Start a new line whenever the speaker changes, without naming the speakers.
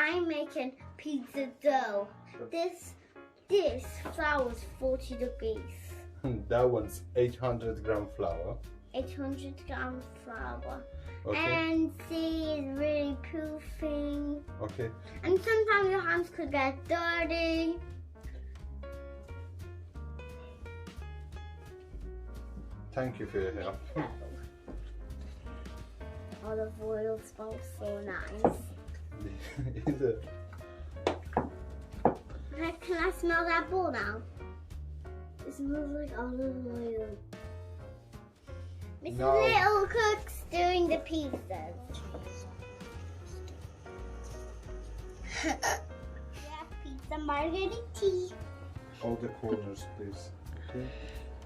I'm making pizza dough. This flour is 40 degrees.
That one's 800-gram flour.
800-gram flour.
Okay.
And see, it's really poofing.
Okay.
And sometimes your hands could get dirty.
Thank you for your help.
Olive oil smells so nice.
Is it?
Can I smell that bowl now? It smells like olive oil. Mrs.
No.
Little Cook's doing the pizzas. Yeah, pizza margherita.
All the corners, please. Okay.